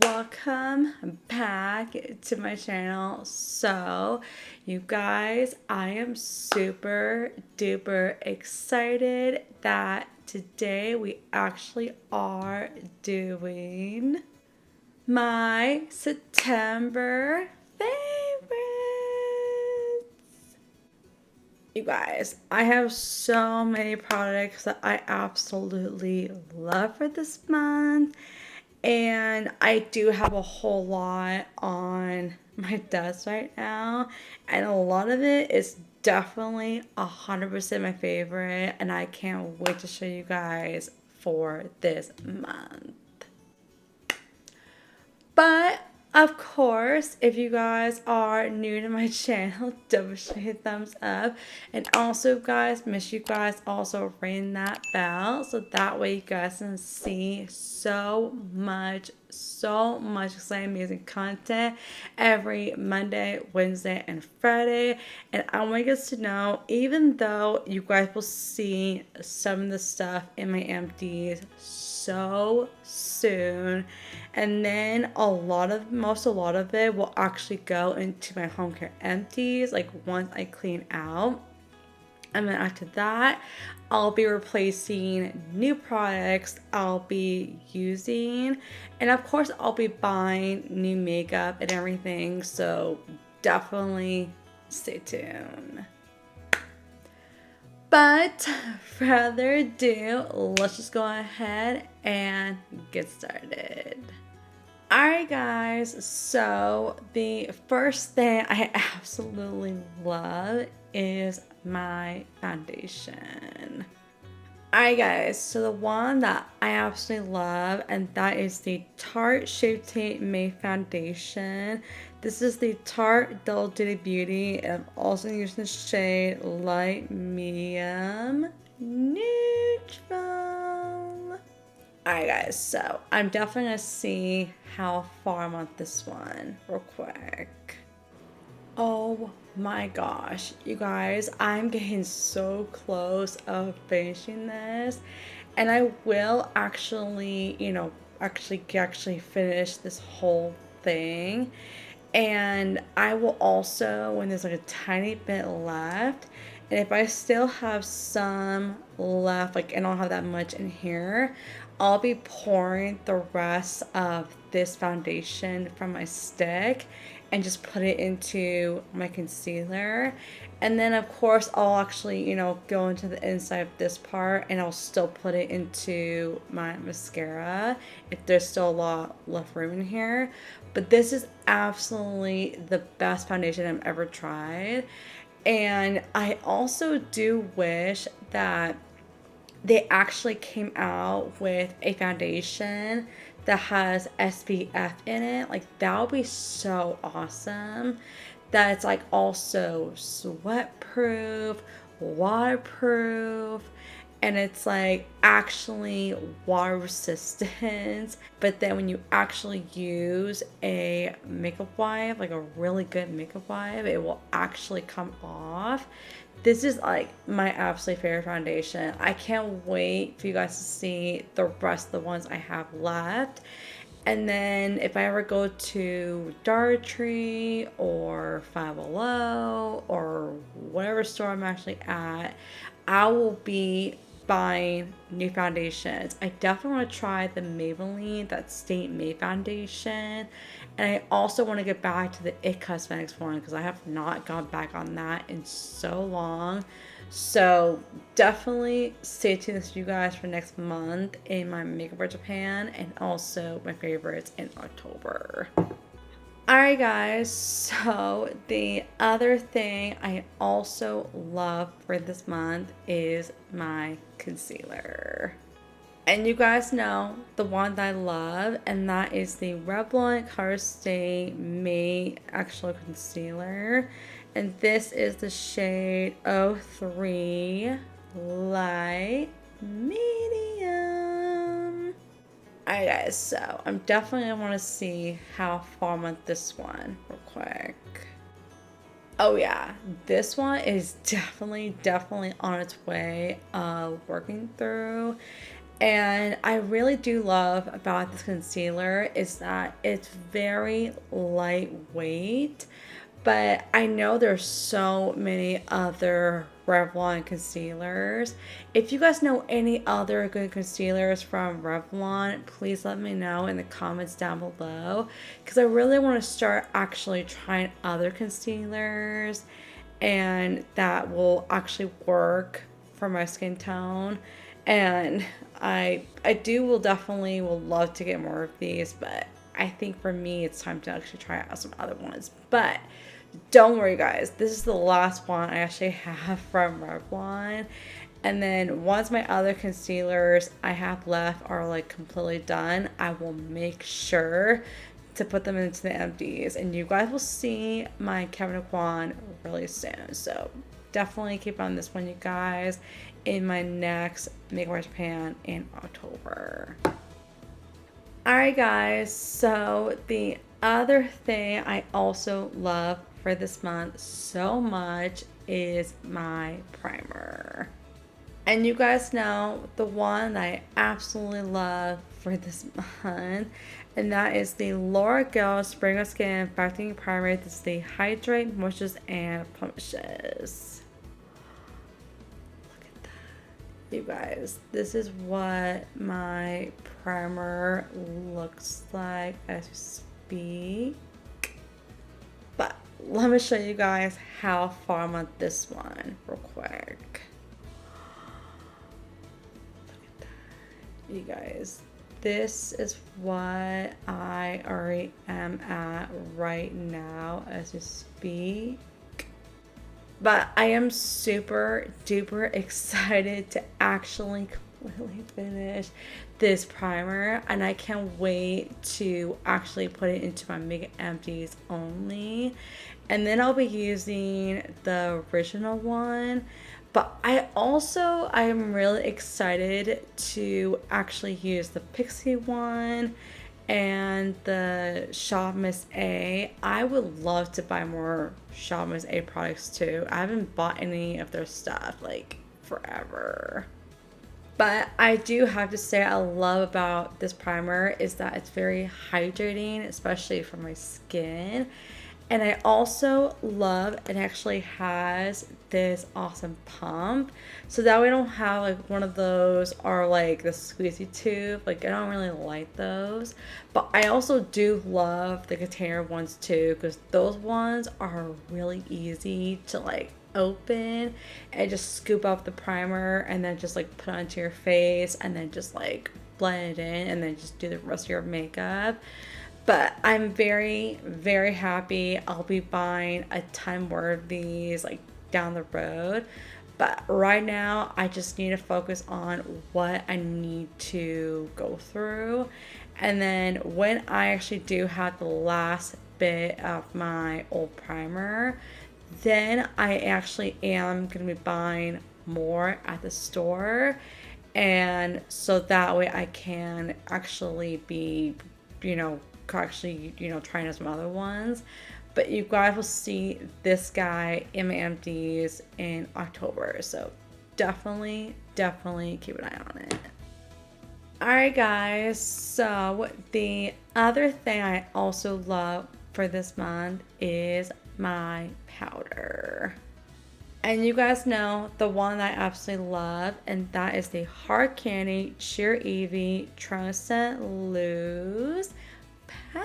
welcome back to my channel. So you guys, I am super duper excited that today we actually are doing my September favorites. You guys, I have so many products that I absolutely love for this month. And I do have a whole lot on my desk right now. And a lot of it is definitely 100% my favorite. And I can't wait to show you guys for this month. But of course, if you guys are new to my channel, double hit thumbs up. And also, guys, make sure you guys also ring that bell so that way you guys can see so much exciting, amazing content every Monday, Wednesday, and Friday. And I want you guys to know, even though you guys will see some of the stuff in my empties so soon, and then a lot of it will actually go into my home care empties, like once I clean out. And then after that, I'll be replacing new products I'll be using, and of course I'll be buying new makeup and everything, so definitely stay tuned. But further ado, let's just go ahead and get started. Alright guys, so the first thing I absolutely love is my foundation. Alright guys, so the one that I absolutely love, and that is the Tarte Shape Tape Matte Foundation. This is the Tarte Double Duty Beauty, and I'm also using the shade Light Medium Neutral. Alright guys, so I'm definitely going to see how far I'm on this one real quick. Oh my gosh, you guys, I'm getting so close of finishing this, and I will actually, actually finish this whole thing. And I will also, when there's like a tiny bit left, and if I still have some left, like I don't have that much in here, I'll be pouring the rest of this foundation from my stick and just put it into my concealer. And then of course I'll actually, go into the inside of this part, and I'll still put it into my mascara if there's still a lot left room in here. But this is absolutely the best foundation I've ever tried. And I also do wish that they actually came out with a foundation that has SPF in it. Like, that would be so awesome. That it's like also sweat proof, waterproof, and it's like actually water resistant. But then when you actually use a makeup wipe, like a really good makeup wipe, it will actually come off. This is like my absolute favorite foundation. I can't wait for you guys to see the rest of the ones I have left. And then if I ever go to Dollar Tree or Five Below or whatever store I'm actually at, I will be buying new foundations. I definitely want to try the Maybelline, that State Matte foundation. And I also want to get back to the It Cosmetics one because I have not gone back on that in so long. So definitely stay tuned with you guys for next month in my Makeup for Japan, and also my favorites in October. Alright guys, so the other thing I also love for this month is my concealer. And you guys know the one that I love, and that is the Revlon Color Stay Matte Actual Concealer. And this is the shade 03 Light Medium. Alright guys, so I'm definitely gonna want to see how far I'm on this one real quick. Oh yeah, this one is definitely on its way of working through. And I really do love about this concealer is that it's very lightweight, but I know there's so many other Revlon concealers. If you guys know any other good concealers from Revlon, please let me know in the comments down below, because I really want to start actually trying other concealers and that will actually work for my skin tone. And I do will definitely will love to get more of these, but I think for me it's time to actually try out some other ones. But don't worry guys, this is the last one I actually have from Revlon. And then once my other concealers I have left are like completely done, I will make sure to put them into the empties, and you guys will see my Kevin Aquan really soon. So definitely keep on this one, you guys, in my next Makeover Japan in October. Alright guys, so the other thing I also love for this month so much is my primer. And you guys know the one that I absolutely love for this month, and that is the L'Oreal Spring Skin Factoring Primer. This is the Hydrate, Moistures, and Plemishes. Look at that. You guys, this is what my primer looks like as we speak. But let me show you guys how far I'm on this one real quick. You guys, this is what I already am at right now as we speak. But I am super duper excited to actually completely finish this primer, and I can't wait to actually put it into my makeup empties only. And then I'll be using the original one. But I am really excited to actually use the Pixie one and the Shop Miss A. I would love to buy more Shop Miss A products too. I haven't bought any of their stuff like forever. But I do have to say I love about this primer is that it's very hydrating, especially for my skin. And I also love it actually has this awesome pump. So that way I don't have like one of those or like the squeezy tube. Like I don't really like those. But I also do love the container ones too, because those ones are really easy to like open and just scoop up the primer and then just like put it onto your face and then just like blend it in and then just do the rest of your makeup. But I'm very, very happy. I'll be buying a ton more of these like down the road. But right now, I just need to focus on what I need to go through. And then when I actually do have the last bit of my old primer, then I actually am going to be buying more at the store. And so that way I can actually be, trying out some other ones. But you guys will see this guy in my empties in October. So definitely keep an eye on it. Alright guys, so the other thing I also love for this month is my powder. And you guys know the one that I absolutely love, and that is the Hard Candy Sheer Evie Transcend Loose powder.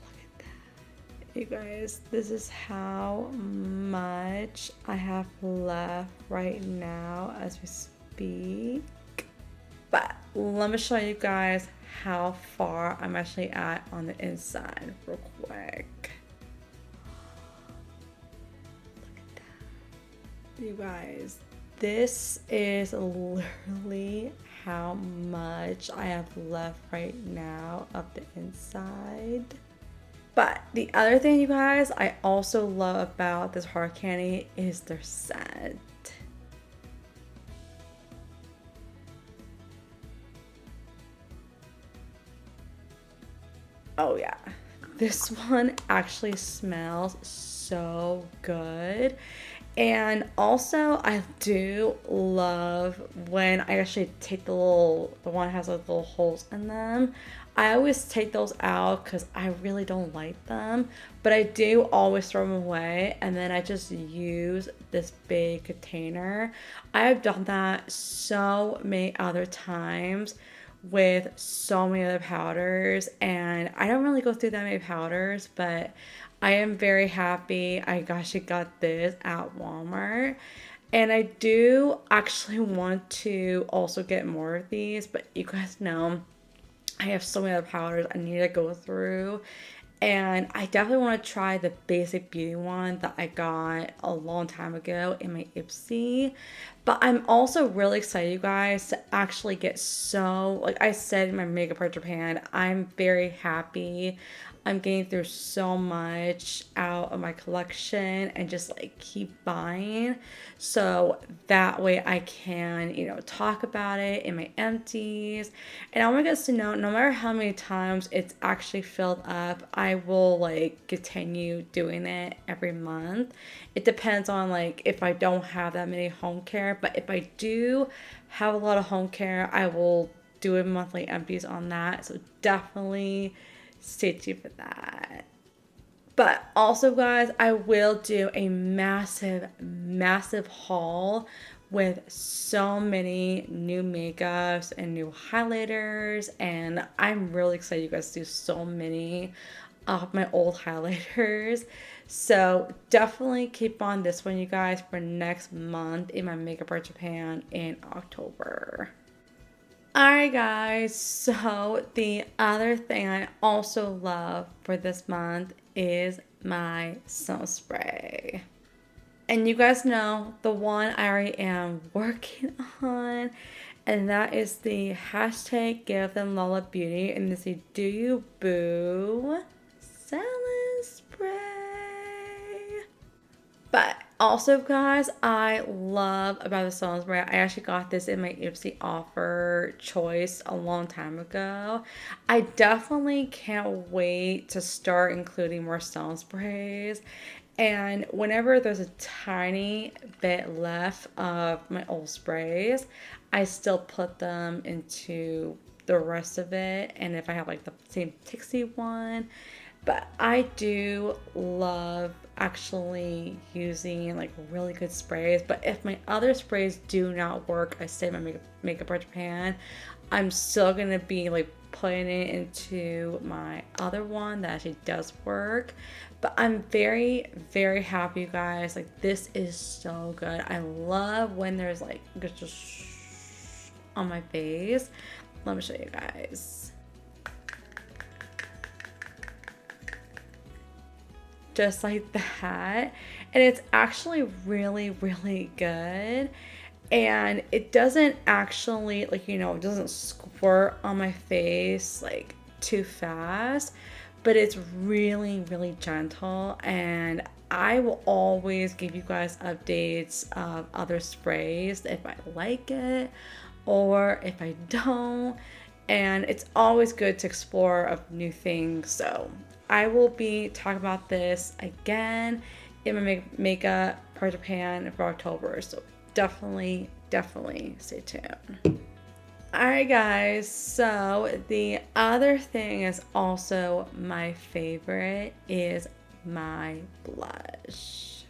Look at that. You guys, this is how much I have left right now as we speak. But let me show you guys how far I'm actually at on the inside real quick. Look at that. You guys, this is literally how much I have left right now of the inside. But the other thing, you guys, I also love about this hard candy is their scent. Oh yeah, this one actually smells so good. And also, I do love when I actually take the one that has like little holes in them. I always take those out because I really don't like them, but I do always throw them away and then I just use this big container. I have done that so many other times with so many other powders, and I don't really go through that many powders, but I am very happy I actually got this at Walmart. And I do actually want to also get more of these, but you guys know I have so many other powders I need to go through. And I definitely want to try the basic beauty one that I got a long time ago in my Ipsy. But I'm also really excited, you guys, to actually get so, like I said in my Makeup Art Japan, I'm very happy. I'm getting through so much out of my collection and just like keep buying. So that way I can, talk about it in my empties. And I want you guys to know, no matter how many times it's actually filled up, I will like continue doing it every month. It depends on like if I don't have that many home care, but if I do have a lot of home care, I will do a monthly empties on that. So definitely stay tuned for that. But also, guys, I will do a massive, massive haul with so many new makeups and new highlighters. And I'm really excited you guys to do so many of my old highlighters. So definitely keep on this one, you guys, for next month in my Makeup Art Japan in October. Alright guys, so the other thing I also love for this month is my sun spray. And you guys know the one I already am working on, and that is the hashtag Give Them Lola Beauty, and this is Do You Boo Salad Spray. But also, guys, I love about the sun spray. I actually got this in my Ipsy offer choice a long time ago. I definitely can't wait to start including more sun sprays. And whenever there's a tiny bit left of my old sprays, I still put them into the rest of it. And if I have like the same Tixie one, but I do love actually using like really good sprays. But if my other sprays do not work, I say my Makeup Art Japan, I'm still gonna be like putting it into my other one that actually does work. But I'm very, very happy, you guys. Like, this is so good. I love when there's like just on my face. Let me show you guys. Just like that, and it's actually really, really good, and it doesn't actually it doesn't squirt on my face like too fast, but it's really, really gentle. And I will always give you guys updates of other sprays if I like it or if I don't, and it's always good to explore of new things. So I will be talking about this again in my Makeup Art Japan for October. So definitely stay tuned. Alright guys, so the other thing is also my favorite is my blush.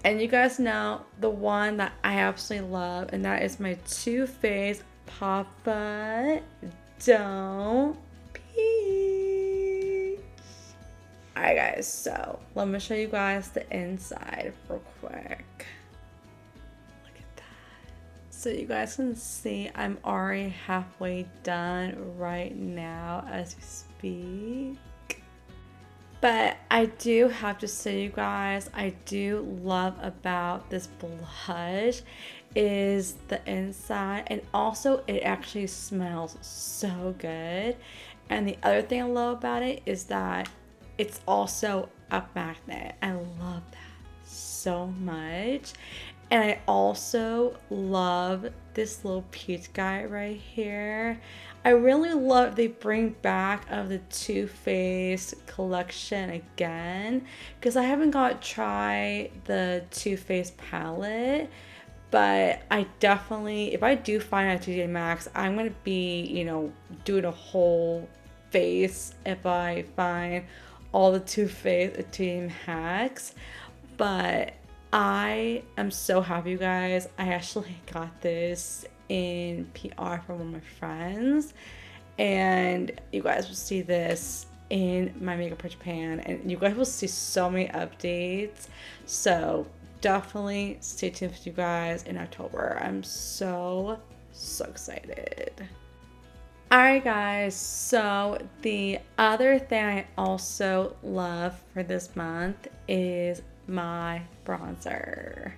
And you guys know the one that I absolutely love, and that is my Too Faced Papa Don't Peach. Alright guys, so let me show you guys the inside real quick. Look at that. So you guys can see I'm already halfway done right now as we speak. But I do have to say, you guys, I do love about this blush is the inside, and also it actually smells so good. And the other thing I love about it is that it's also a magnet. I love that so much. And I also love this little peach guy right here. I really love they bring back of the Too Faced collection again, because I haven't got to try the Too Faced palette, but I definitely, if I do find out TJ Maxx, I'm gonna be, doing a whole face if I find all the Too Faced TJ Maxx. But I am so happy, you guys. I actually got this in PR from one of my friends, and you guys will see this in my Makeup for Japan, and you guys will see so many updates. So definitely stay tuned with you guys in October. I'm so excited. Alright guys, so the other thing I also love for this month is my bronzer.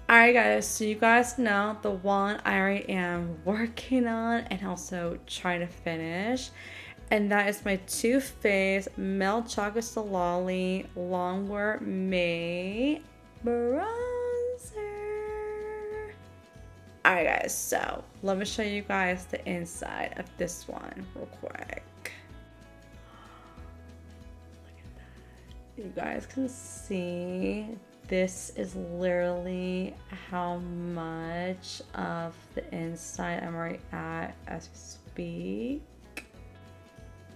Alright guys, so you guys know the one I already am working on and also trying to finish, and that is my Too Faced Milk Chocolate Solali Longwear May bronzer. Alright guys, so let me show you guys the inside of this one real quick. Look at that. You guys can see this is literally how much of the inside I'm already at as we speak.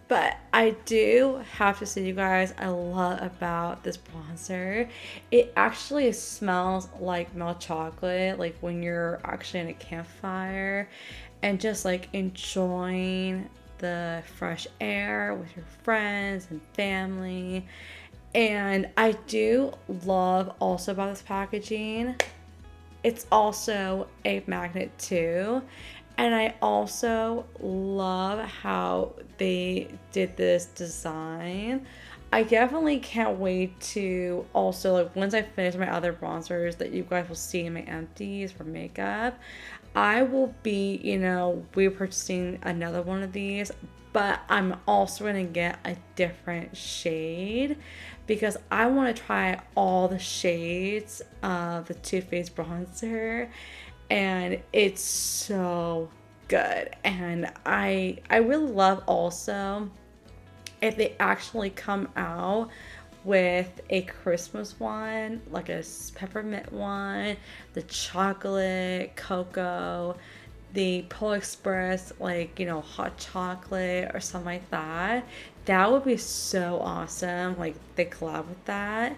But I do have to say, you guys, I love about this bronzer. It actually smells like milk chocolate, like when you're actually in a campfire and just like enjoying the fresh air with your friends and family. And I do love also about this packaging, it's also a magnet too. And I also love how they did this design. I definitely can't wait to also, like, once I finish my other bronzers that you guys will see in my empties for makeup, I will be, repurchasing another one of these, but I'm also going to get a different shade because I want to try all the shades of the Too Faced bronzer, and it's so good. And I really love also if they actually come out with a Christmas one, like a peppermint one, the chocolate, cocoa, the Polar Express, like, hot chocolate or something like that. That would be so awesome. Like, they collab with that.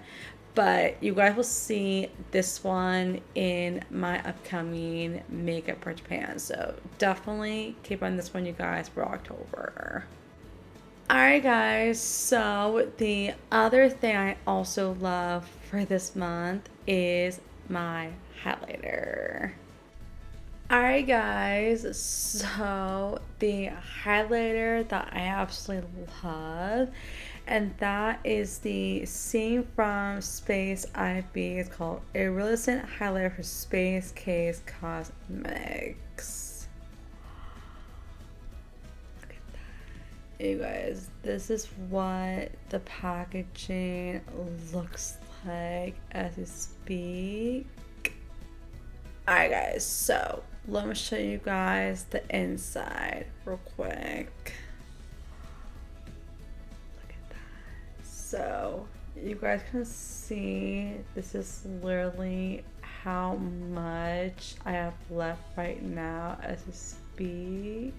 But you guys will see this one in my upcoming Makeup for Japan. So definitely keep on this one, you guys, for October. Alright guys, so the other thing I also love for this month is my highlighter. Alright guys, so the highlighter that I absolutely love, and that is the same from Space IB. It's called Iridescent Highlighter for Space Case Cosmetics. Look at that. You guys, this is what the packaging looks like as we speak. Alright guys, so let me show you guys the inside real quick. Look at that. So you guys can see this is literally how much I have left right now as we speak.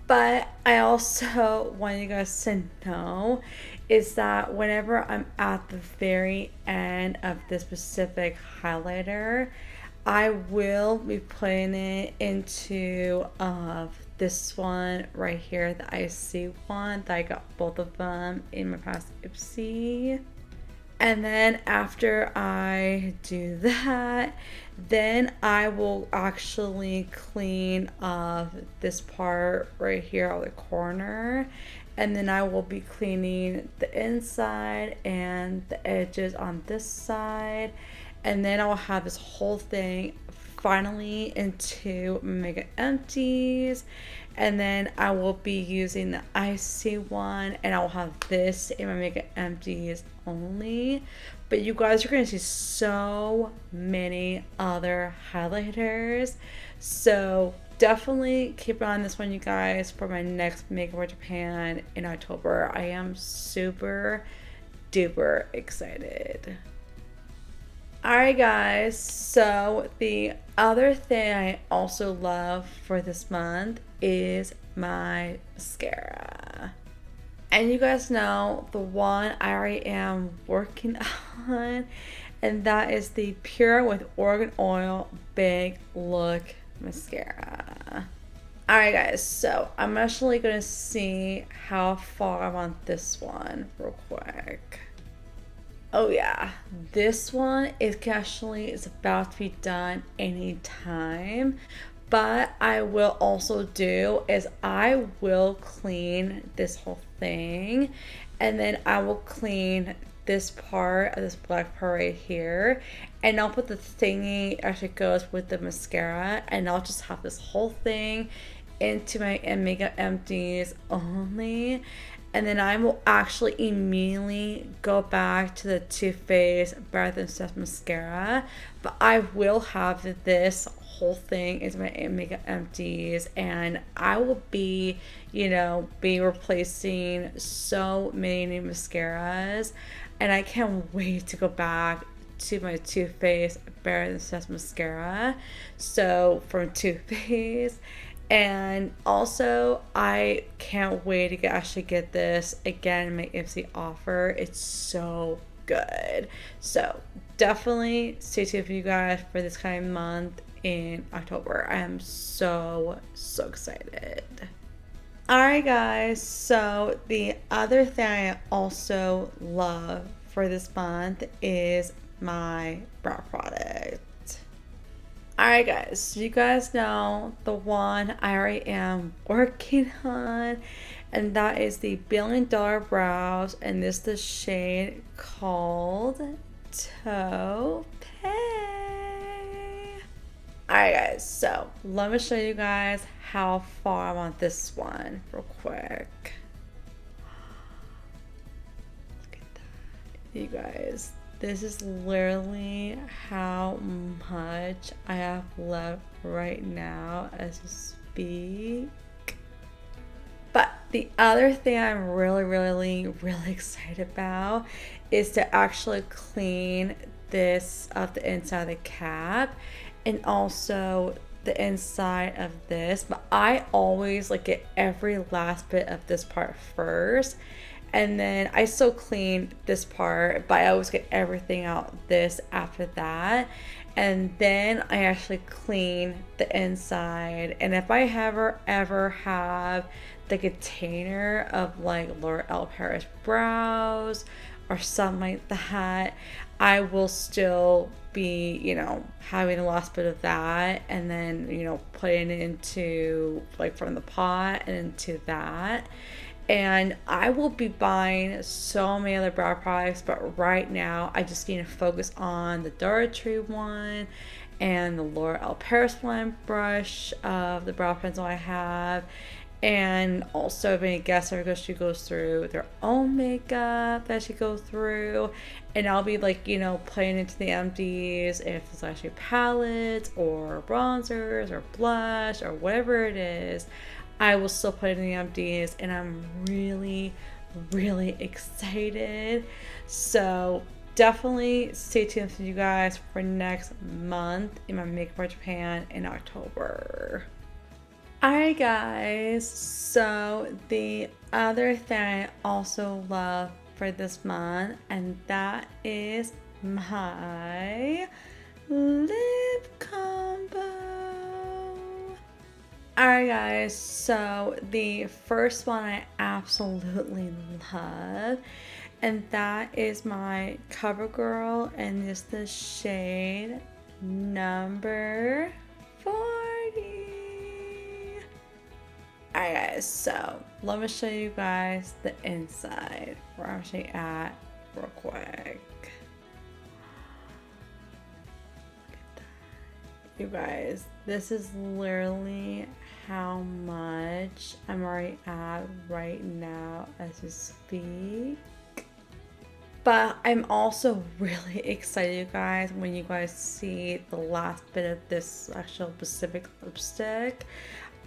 But I also want you guys to know is that whenever I'm at the very end of this specific highlighter, I will be putting it into this one right here, the IC one that I got both of them in my past Ipsy. And then after I do that, then I will actually clean this part right here on the corner. And then I will be cleaning the inside and the edges on this side. And then I'll have this whole thing finally into Makeup Empties. And then I will be using the IC one, and I'll have this in my Makeup Empties only. but you guys are going to see so many other highlighters. So definitely keep on this one, you guys, for my next Makeover Japan in October. I am super duper excited. Alright guys, so the other thing I also love for this month is my mascara. And you guys know the one I already am working on, and that is the Pure with Organ Oil Big Look Mascara. Alright guys, so I'm actually going to see how far I'm on this one real quick. Oh yeah, this one is about to be done anytime. But I will also do is I will clean this whole thing, and then I will clean this part of this black part right here, and I'll put the thingy actually goes with the mascara, and I'll just have this whole thing into my makeup empties only. And then I will actually immediately go back to the Too Faced Better Than Stuff mascara. But I will have this whole thing into my makeup empties, and I will be, be replacing so many new mascaras. And I can't wait to go back to my Too Faced Better Than Stuff mascara. So from Too Faced. And also, I can't wait to actually get this again in my Ipsy offer. It's so good. So definitely stay tuned for you guys for this kind of month in October. I am so excited. Alright guys, so the other thing I also love for this month is my brow product. Alright guys, so you guys know the one I already am working on, and that is the $1 Billion Brows, and this is the shade called Taupe. Alright guys, so let me show you guys how far I'm on this one real quick. Look at that. You guys, this is literally how much I have left right now as we speak. But the other thing I'm really excited about is to actually clean this up the inside of the cap, and also the inside of this. But I always get every last bit of this part first, and then I still clean this part, but I always get everything out this after that. And then I actually clean the inside. And if I ever have the container of L'Oreal Paris brows or something like that, I will still be, having the last bit of that, and then, putting it into from the pot and into that. And I will be buying so many other brow products, but right now I just need to focus on the Dollar Tree one and the L'Oreal Paris one brush of the brow pencil I have. And also, if any guests ever she goes through their own makeup that she goes through, and I'll be playing into the empties if it's actually palettes or bronzers or blush or whatever it is. I will still put it in the empties, and I'm really excited. So definitely stay tuned for you guys for next month in my Makeover Japan in October. Alright guys, so the other thing I also love for this month, and that is my lip combo. Alright guys, so the first one I absolutely love, and that is my CoverGirl, and it's the shade number 40. Alright guys, so let me show you guys the inside. We're actually at real quick. You guys, this is literally how much I'm already at right now as we speak. But I'm also really excited, you guys, when you guys see the last bit of this actual Pacific lipstick.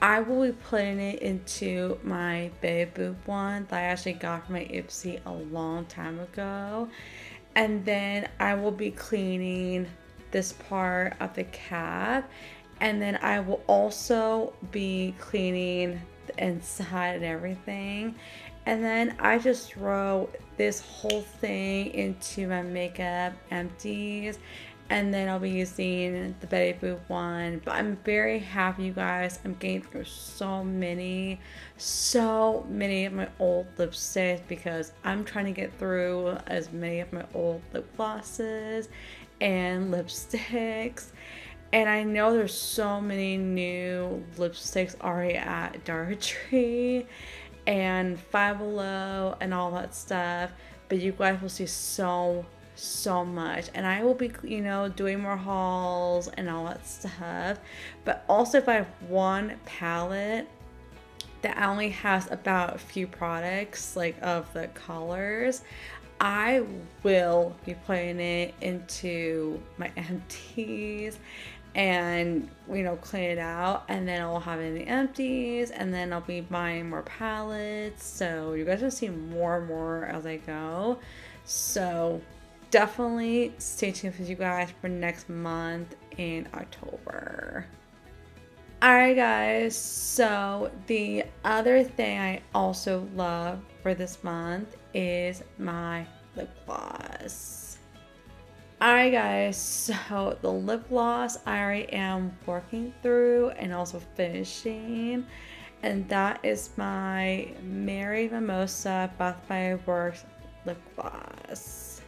I will be putting it into my Baby Boop one that I actually got from my Ipsy a long time ago. And then I will be cleaning this part of the cap. And then I will also be cleaning the inside and everything. And then I just throw this whole thing into my makeup empties, and then I'll be using the Betty Boop one. But I'm very happy, you guys. I'm getting through so many of my old lipsticks because I'm trying to get through as many of my old lip glosses and lipsticks. And I know there's so many new lipsticks already at Dollar Tree and Five Below and all that stuff, but you guys will see so much, and I will be, you know, doing more hauls and all that stuff. But also, if I have one palette that only has about a few products, like of the colors, I will be putting it into my empties and, you know, clean it out, and then I'll have it in the empties, and then I'll be buying more palettes, so you guys will see more and more as I go. So definitely stay tuned with you guys for next month in October. Alright guys, so the other thing I also love for this month is my lip gloss. Alright guys, so the lip gloss I already am working through and also finishing, and that is my Mary Mimosa Bath by Works lip gloss.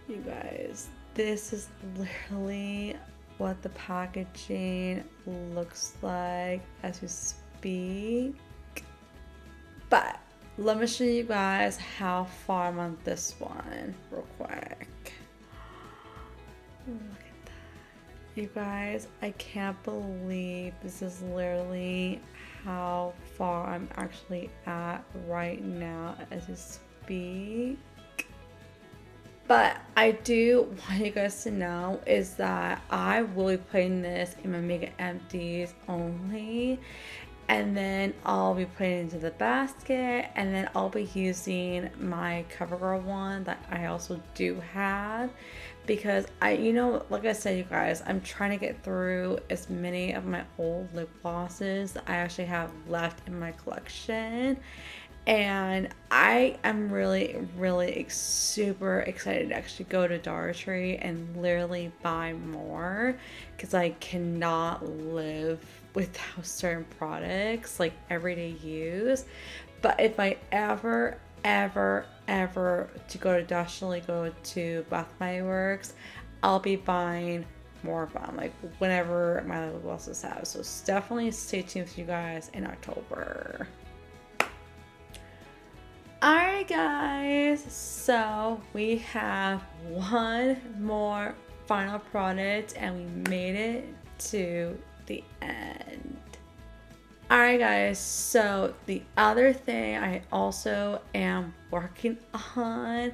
You guys, this is literally what the packaging looks like as we speak. But let me show you guys how far I'm on this one real quick. Look at that. You guys, I can't believe this is literally how far I'm actually at right now as we speak. But I do want you guys to know is that I will be putting this in my makeup empties only. And then I'll be putting it into the basket, and then I'll be using my CoverGirl one that I also do have, because you know, like I said, you guys, I'm trying to get through as many of my old lip glosses that I actually have left in my collection. And I am really super excited to actually go to Dollar Tree and literally buy more, because I cannot live without certain products like everyday use. But if I ever to go to definitely go to Bath by Works, I'll be buying more of them, like whenever my lip glosses have. So definitely stay tuned with you guys in October. Alright guys, so we have one more final product and we made it to the end. Alright guys, so the other thing I also am working on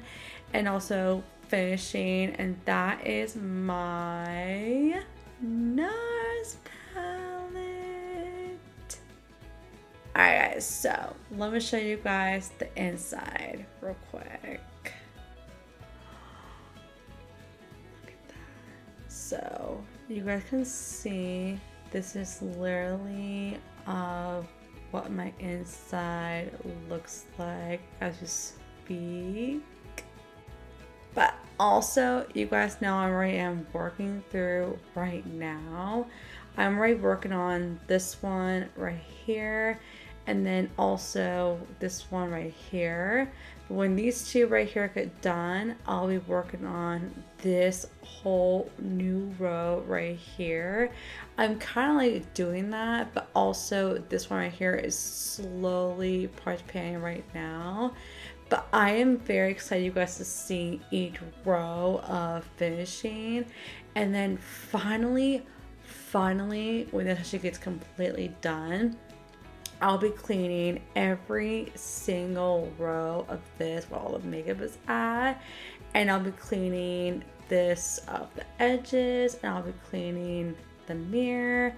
and also finishing, and that is my NARS palette. Alright guys, so let me show you guys the inside real quick. Look at that. So you guys can see this is literally what my inside looks like as we speak. But also, you guys know I already am working through right now. I'm already working on this one right here, and then also this one right here. But when these two right here get done, I'll be working on this whole new row right here. I'm kind of like doing that, but also this one right here is slowly part panning right now. But I am very excited, you guys, to see each row of finishing, and then finally when this actually gets completely done, I'll be cleaning every single row of this where all the makeup is at. And I'll be cleaning this of the edges, and I'll be cleaning the mirror.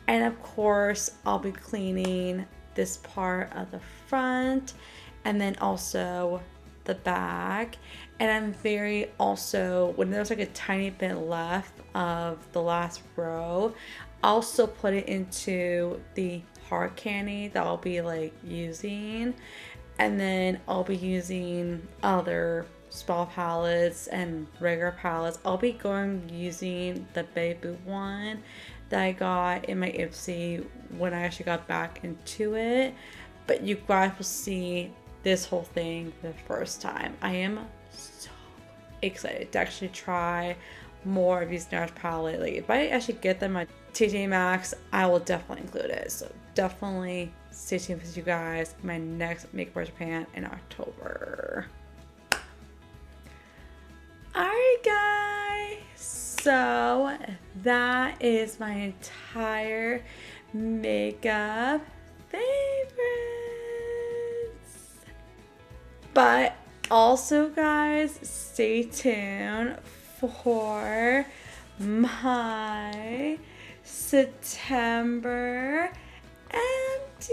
And of course, I'll be cleaning this part of the front, and then also the back. And I'm very also, when there's like a tiny bit left of the last row, I'll still put it into the hard candy that I'll be like using. And then I'll be using other small palettes and regular palettes. I'll be using the Baby one that I got in my Ipsy when I actually got back into it. But you guys will see this whole thing for the first time. I am so excited to actually try more of these NARS palette. Like if I actually get them at TJ Maxx, I will definitely include it. So definitely stay tuned with you guys. My next Makeup for Japan in October. Alright guys, so that is my entire makeup favorites. But also guys, stay tuned for my September empties.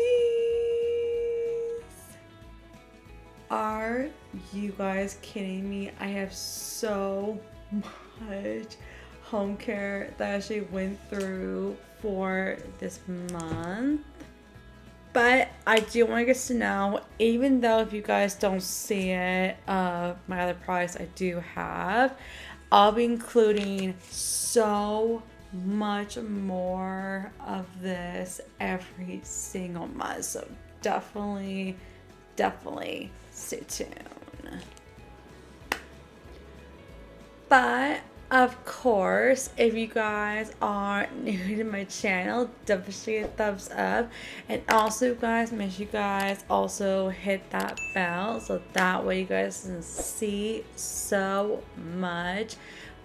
Are you guys kidding me? I have so much home care that I actually went through for this month. But I do want you guys to know, even though if you guys don't see it, my other products I do have, I'll be including so much more of this every single month. So definitely stay tuned. But of course, if you guys are new to my channel, definitely a thumbs up. And also guys, make sure you guys also hit that bell so that way you guys can see so much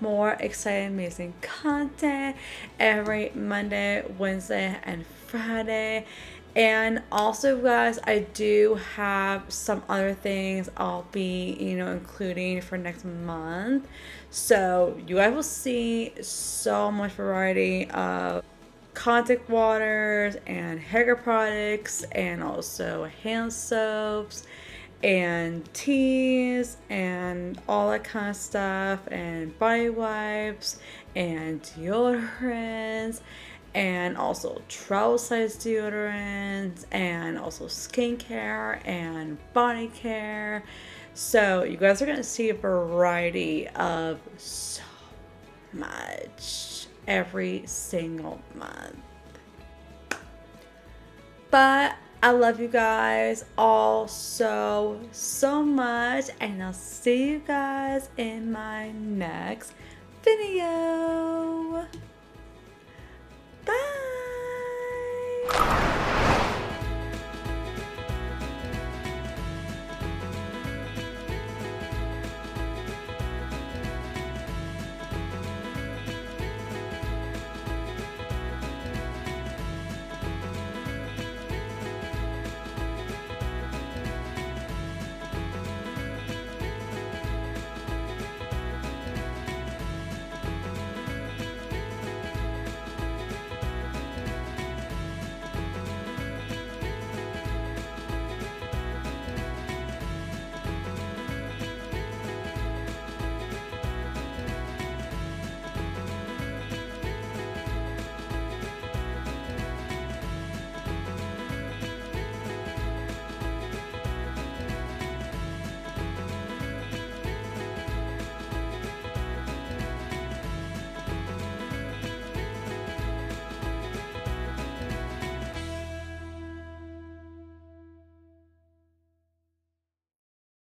more exciting, amazing content every Monday, Wednesday, and Friday. And also guys, I do have some other things I'll be, including for next month. So you guys will see so much variety of contact waters and hair products, and also hand soaps and teas and all that kind of stuff, and body wipes and deodorants, and also travel size deodorants, and also skincare and body care. So you guys are going to see a variety of so much every single month. But I love you guys all so much, and I'll see you guys in my next video. Bye!